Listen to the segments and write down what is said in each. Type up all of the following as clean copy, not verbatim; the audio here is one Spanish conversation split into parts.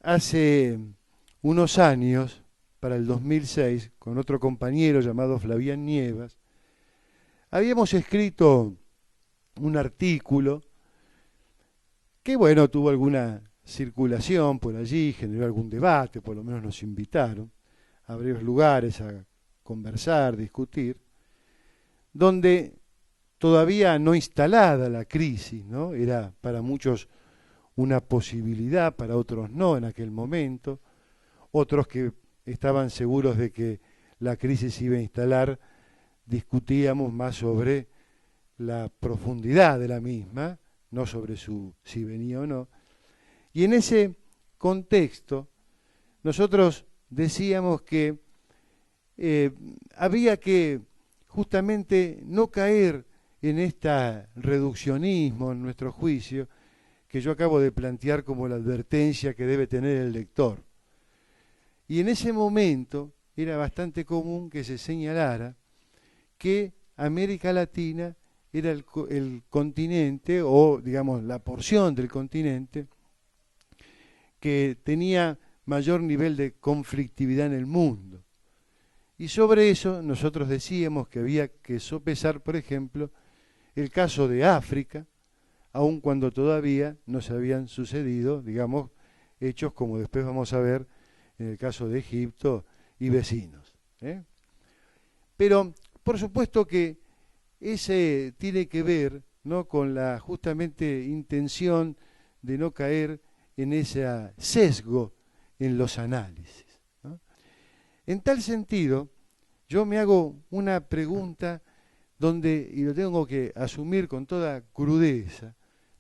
Hace unos años, para el 2006, con otro compañero llamado Flavián Nievas, habíamos escrito un artículo que, bueno, tuvo alguna circulación por allí, generó algún debate, por lo menos nos invitaron a varios lugares a conversar, discutir, donde todavía no instalada la crisis, ¿no? Era para muchos una posibilidad, para otros no en aquel momento, otros que estaban seguros de que la crisis se iba a instalar, discutíamos más sobre la profundidad de la misma, no sobre su si venía o no. Y en ese contexto, nosotros decíamos que había que justamente no caer en este reduccionismo, en nuestro juicio, que yo acabo de plantear como la advertencia que debe tener el lector. Y en ese momento era bastante común que se señalara que América Latina era el continente, o digamos la porción del continente, que tenía mayor nivel de conflictividad en el mundo. Y sobre eso nosotros decíamos que había que sopesar, por ejemplo, el caso de África, aun cuando todavía no se habían sucedido, digamos, hechos como después vamos a ver en el caso de Egipto y vecinos. Pero, por supuesto que ese tiene que ver, ¿no?, con la justamente intención de no caer en ese sesgo en los análisis, ¿no? En tal sentido, yo me hago una pregunta donde, y lo tengo que asumir con toda crudeza,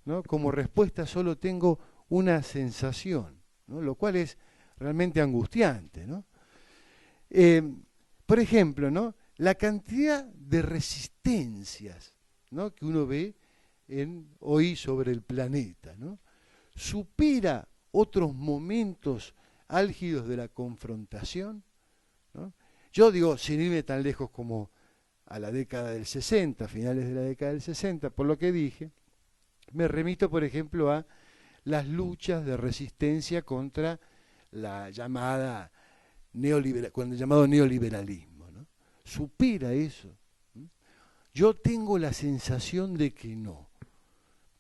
¿no?, como respuesta solo tengo una sensación, ¿no?, lo cual es realmente angustiante, ¿no? Eh, por ejemplo, ¿no?, la cantidad de resistencias, ¿no?, que uno ve hoy sobre el planeta, ¿no?, supera otros momentos álgidos de la confrontación, ¿no? Yo digo, sin irme tan lejos como a la década del 60, finales de la década del 60, por lo que dije, me remito, por ejemplo, a las luchas de resistencia contra la llamada cuando el llamado neoliberalismo, ¿no? Supera eso. Yo tengo la sensación de que no,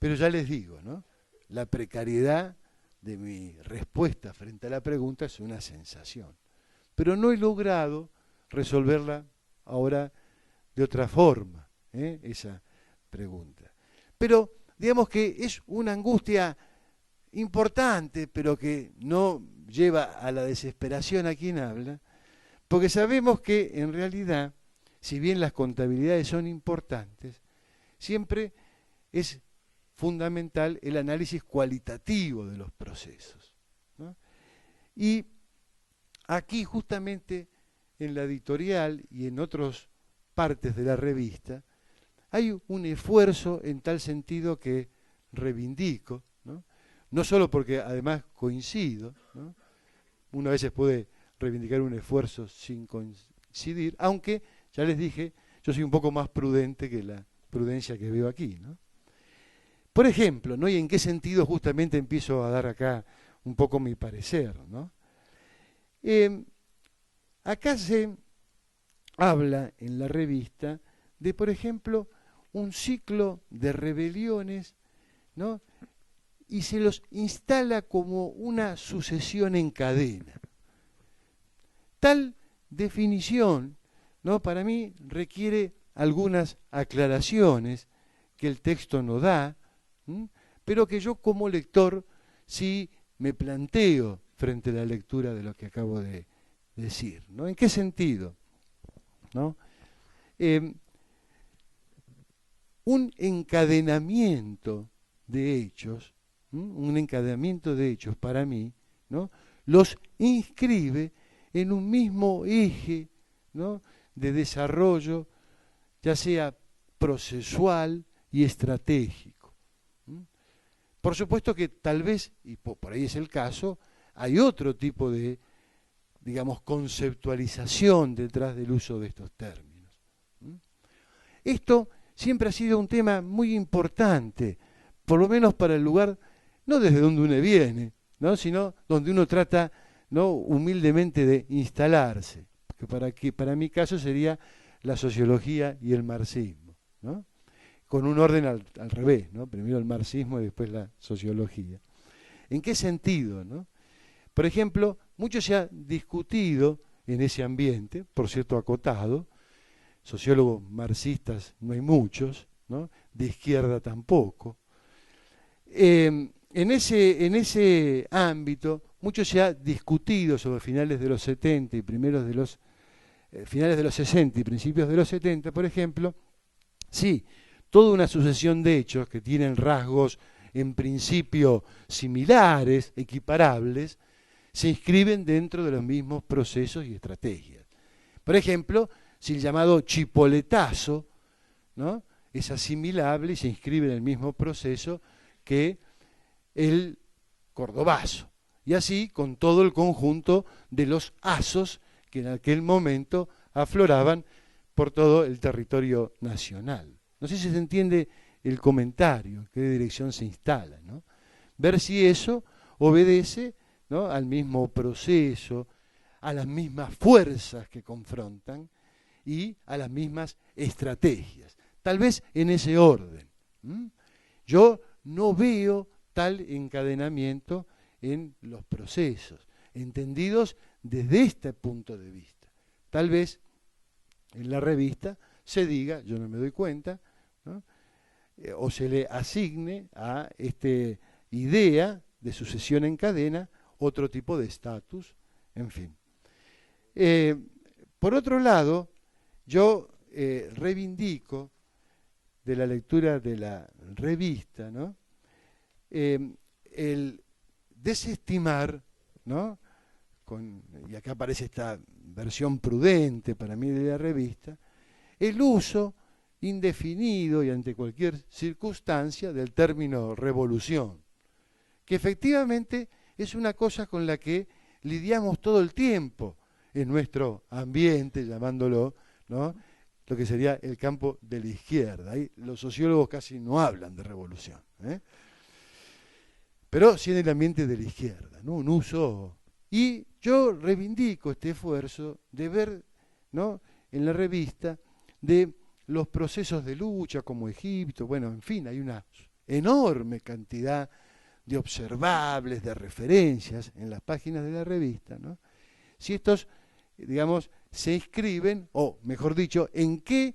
pero ya les digo, ¿no?, la precariedad de mi respuesta frente a la pregunta es una sensación, pero no he logrado resolverla ahora de otra forma, esa pregunta. Pero digamos que es una angustia importante, pero que no lleva a la desesperación a quien habla, porque sabemos que en realidad, si bien las contabilidades son importantes, siempre es fundamental el análisis cualitativo de los procesos, ¿no? Y aquí justamente en la editorial y en otras partes de la revista hay un esfuerzo en tal sentido que reivindico, ¿no? No solo porque además coincido, ¿no?, uno a veces puede reivindicar un esfuerzo sin coincidir, aunque, ya les dije, yo soy un poco más prudente que la prudencia que veo aquí, ¿no? Por ejemplo, ¿no?, y en qué sentido justamente empiezo a dar acá un poco mi parecer, ¿no? Acá se habla en la revista de, por ejemplo, un ciclo de rebeliones, ¿no?, y se los instala como una sucesión en cadena. Tal definición, ¿no?, para mí requiere algunas aclaraciones que el texto no da, pero que yo como lector sí me planteo frente a la lectura de lo que acabo de decir, ¿no? ¿En qué sentido? ¿No? Un encadenamiento de hechos, un encadenamiento de hechos para mí, ¿no?, los inscribe en un mismo eje, ¿no?, de desarrollo, ya sea procesual y estratégico. Por supuesto que tal vez, y por ahí es el caso, hay otro tipo de, digamos, conceptualización detrás del uso de estos términos. Esto siempre ha sido un tema muy importante, por lo menos para el lugar, no desde donde uno viene, ¿no? Sino donde uno trata, ¿no?, humildemente de instalarse, que para mi caso sería la sociología y el marxismo, ¿no? Con un orden al revés, ¿no? Primero el marxismo y después la sociología. ¿En qué sentido, no? Por ejemplo, mucho se ha discutido en ese ambiente, por cierto acotado, sociólogos marxistas no hay muchos, ¿no?, de izquierda tampoco. En ese ámbito, mucho se ha discutido sobre finales de los 70 y primeros de los finales de los 60 y principios de los 70, por ejemplo, sí, toda una sucesión de hechos que tienen rasgos en principio similares, equiparables, se inscriben dentro de los mismos procesos y estrategias. Por ejemplo, si el llamado chipoletazo, ¿no?, es asimilable y se inscribe en el mismo proceso que el cordobazo. Y así con todo el conjunto de los asos que en aquel momento afloraban por todo el territorio nacional. No sé si se entiende el comentario, qué dirección se instala, ¿no? Ver si eso obedece, ¿no?, al mismo proceso, a las mismas fuerzas que confrontan y a las mismas estrategias. Tal vez en ese orden. Yo no veo tal encadenamiento en los procesos, entendidos desde este punto de vista. Tal vez en la revista se diga, yo no me doy cuenta, ¿no?, o se le asigne a esta idea de sucesión en cadena otro tipo de estatus, en fin. Por otro lado, yo reivindico de la lectura de la revista, ¿no?, el desestimar, ¿no?, y acá aparece esta versión prudente para mí de la revista, el uso indefinido y ante cualquier circunstancia del término revolución, que efectivamente es una cosa con la que lidiamos todo el tiempo en nuestro ambiente, llamándolo, ¿no?, lo que sería el campo de la izquierda. Ahí los sociólogos casi no hablan de revolución, pero sí en el ambiente de la izquierda, ¿no?, un uso. Y yo reivindico este esfuerzo de ver, ¿no?, en la revista de los procesos de lucha como Egipto, bueno, en fin, hay una enorme cantidad de observables, de referencias en las páginas de la revista, ¿no? Si estos, digamos, se inscriben, o mejor dicho, en qué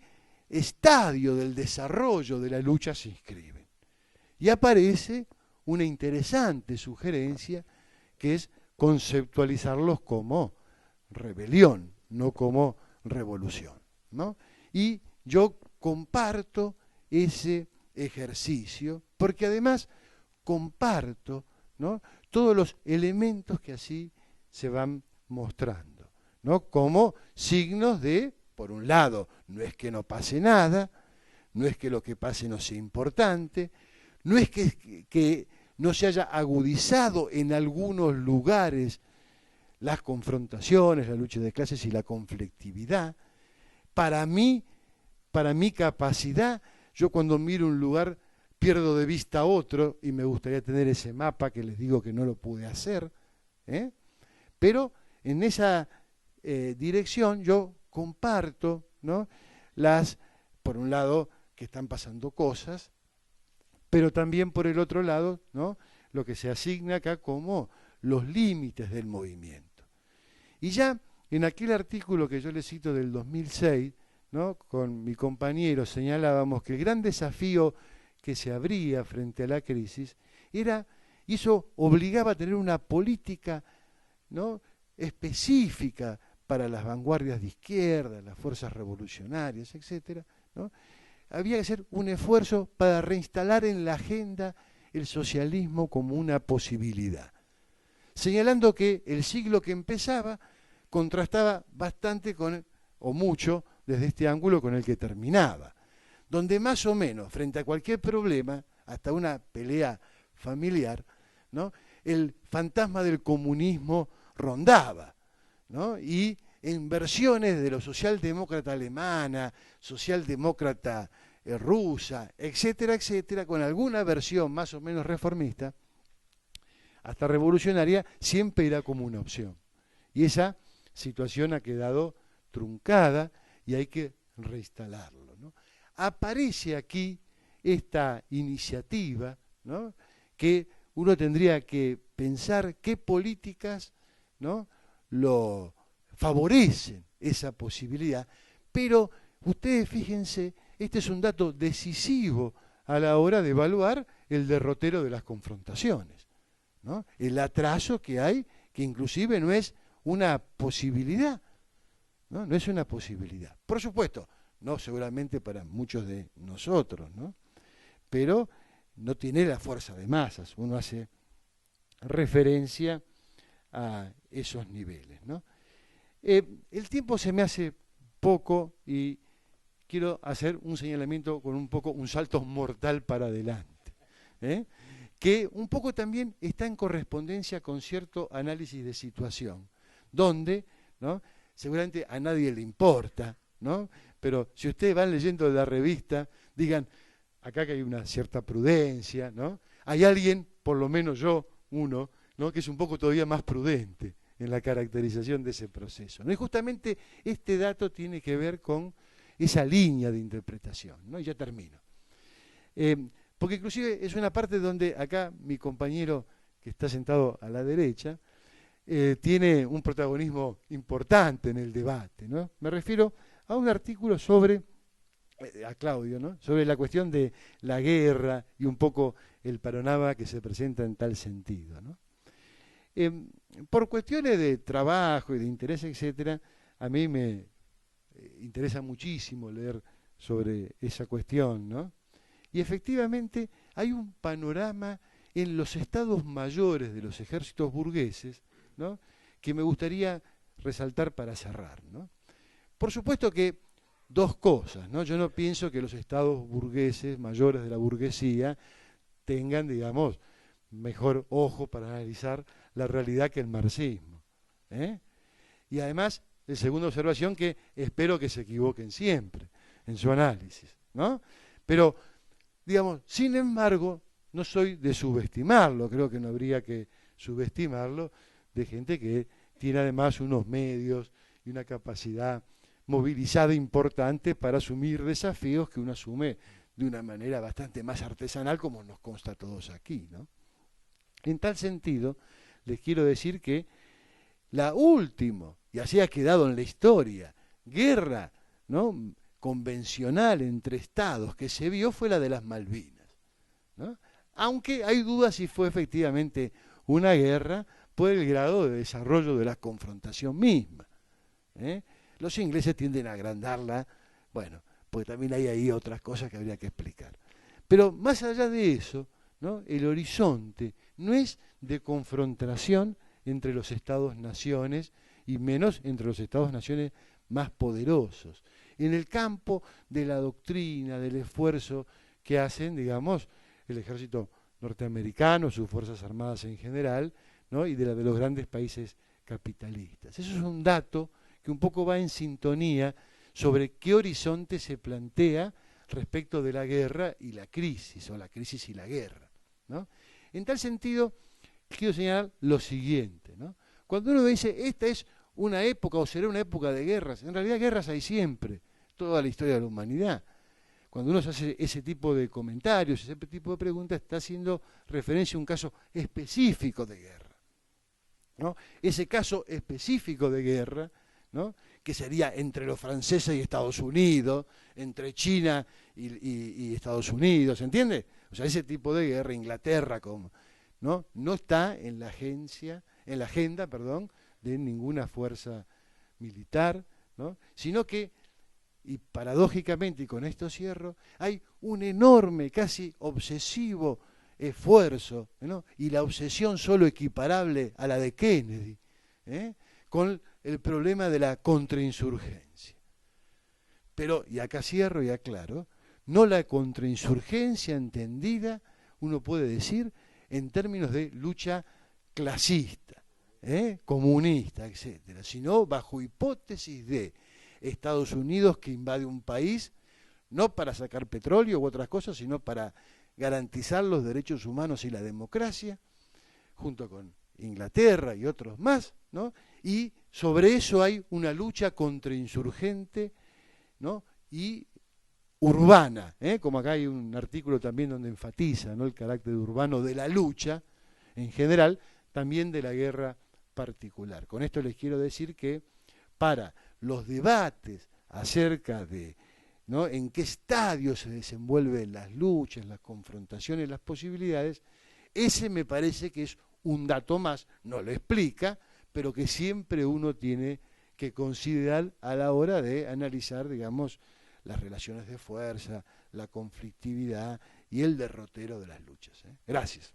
estadio del desarrollo de la lucha se inscriben. Y aparece una interesante sugerencia que es conceptualizarlos como rebelión, no como revolución, ¿no? Y yo comparto ese ejercicio, porque además comparto, ¿no?, todos los elementos que así se van mostrando, ¿no?, como signos de, por un lado, no es que no pase nada, no es que lo que pase no sea importante, no es que no se haya agudizado en algunos lugares las confrontaciones, la lucha de clases y la conflictividad. Para mí, para mi capacidad, yo cuando miro un lugar pierdo de vista a otro y me gustaría tener ese mapa que les digo que no lo pude hacer, pero en esa dirección yo comparto, ¿no?, por un lado, que están pasando cosas, pero también por el otro lado, ¿no?, lo que se asigna acá como los límites del movimiento. Y ya en aquel artículo que yo les cito del 2006, ¿no?, con mi compañero señalábamos que el gran desafío que se abría frente a la crisis era, y eso obligaba a tener una política, ¿no?, específica para las vanguardias de izquierda, las fuerzas revolucionarias, etcétera, ¿no? Había que hacer un esfuerzo para reinstalar en la agenda el socialismo como una posibilidad, señalando que el siglo que empezaba contrastaba bastante con, o mucho, desde este ángulo con el que terminaba, donde más o menos, frente a cualquier problema, hasta una pelea familiar, ¿no?, el fantasma del comunismo rondaba, ¿no?, y en versiones de lo socialdemócrata alemana, socialdemócrata rusa, etcétera, etcétera, con alguna versión más o menos reformista, hasta revolucionaria, siempre era como una opción. Y esa situación ha quedado truncada y hay que reinstalarlo, ¿no? Aparece aquí esta iniciativa, ¿no?, que uno tendría que pensar qué políticas, ¿no?, lo favorecen esa posibilidad, pero ustedes fíjense, este es un dato decisivo a la hora de evaluar el derrotero de las confrontaciones, ¿no?, el atraso que hay, que inclusive no es una posibilidad, ¿no? No es una posibilidad. Por supuesto, no seguramente para muchos de nosotros, ¿no?, pero no tiene la fuerza de masas. Uno hace referencia a esos niveles, ¿no? El tiempo se me hace poco y quiero hacer un señalamiento con un salto mortal para adelante, que un poco también está en correspondencia con cierto análisis de situación, donde, ¿no?, seguramente a nadie le importa, ¿no?, pero si ustedes van leyendo la revista, digan, acá que hay una cierta prudencia, ¿no? Hay alguien, por lo menos yo, uno, ¿no?, que es un poco todavía más prudente en la caracterización de ese proceso, ¿no? Y justamente este dato tiene que ver con esa línea de interpretación, ¿no? Y ya termino. Porque inclusive es una parte donde acá mi compañero que está sentado a la derecha tiene un protagonismo importante en el debate, ¿no? Me refiero a un artículo sobre a Claudio, ¿no?, sobre la cuestión de la guerra y un poco el panorama que se presenta en tal sentido, ¿no? Por cuestiones de trabajo y de interés, etcétera, a mí me interesa muchísimo leer sobre esa cuestión, ¿no? Y efectivamente hay un panorama en los estados mayores de los ejércitos burgueses, ¿no?, que me gustaría resaltar para cerrar, ¿no? Por supuesto que dos cosas, ¿no? Yo no pienso que los estados burgueses, mayores de la burguesía, tengan, digamos, mejor ojo para analizar la realidad que el marxismo, ¿eh? Y además, la segunda observación, que espero que se equivoquen siempre en su análisis, ¿no? Pero, digamos, sin embargo, no soy de subestimarlo, creo que no habría que subestimarlo, de gente que tiene además unos medios y una capacidad movilizada importante para asumir desafíos que uno asume de una manera bastante más artesanal, como nos consta a todos aquí, ¿no? En tal sentido, les quiero decir que la última, y así ha quedado en la historia, guerra, ¿no?, convencional entre estados que se vio fue la de las Malvinas, ¿no? Aunque hay dudas si fue efectivamente una guerra por el grado de desarrollo de la confrontación misma, ¿eh? Los ingleses tienden a agrandarla, bueno, porque también hay ahí otras cosas que habría que explicar. Pero más allá de eso, ¿no?, el horizonte no es de confrontación entre los estados-naciones y menos entre los estados-naciones más poderosos. En el campo de la doctrina, del esfuerzo que hacen, digamos, el ejército norteamericano, sus fuerzas armadas en general, ¿no?, y de la de los grandes países capitalistas. Eso es un dato que un poco va en sintonía sobre qué horizonte se plantea respecto de la guerra y la crisis, o la crisis y la guerra, ¿no? En tal sentido, quiero señalar lo siguiente, ¿no? Cuando uno dice, esta es una época o será una época de guerras, en realidad guerras hay siempre, toda la historia de la humanidad. Cuando uno se hace ese tipo de comentarios, ese tipo de preguntas, está haciendo referencia a un caso específico de guerra, ¿no? Ese caso específico de guerra, ¿no?, que sería entre los franceses y Estados Unidos, entre China y Estados Unidos, ¿entiende? O sea, ese tipo de guerra, Inglaterra, no está en la agenda, de ninguna fuerza militar, ¿no?, sino que, y paradójicamente, y con esto cierro, hay un enorme, casi obsesivo esfuerzo, ¿no?, y la obsesión solo equiparable a la de Kennedy, con el problema de la contrainsurgencia. Pero, y acá cierro y aclaro, no la contrainsurgencia entendida, uno puede decir, en términos de lucha clasista, comunista, etcétera, sino bajo hipótesis de Estados Unidos que invade un país, no para sacar petróleo u otras cosas, sino para garantizar los derechos humanos y la democracia, junto con Inglaterra y otros más, ¿no? Y sobre eso hay una lucha contrainsurgente, ¿no? Y urbana, como acá hay un artículo también donde enfatiza, ¿no?, el carácter urbano de la lucha en general, también de la guerra particular. Con esto les quiero decir que para los debates acerca de, ¿no?, en qué estadio se desenvuelven las luchas, las confrontaciones, las posibilidades, ese me parece que es un dato más, no lo explica, pero que siempre uno tiene que considerar a la hora de analizar, digamos, las relaciones de fuerza, la conflictividad y el derrotero de las luchas. Gracias.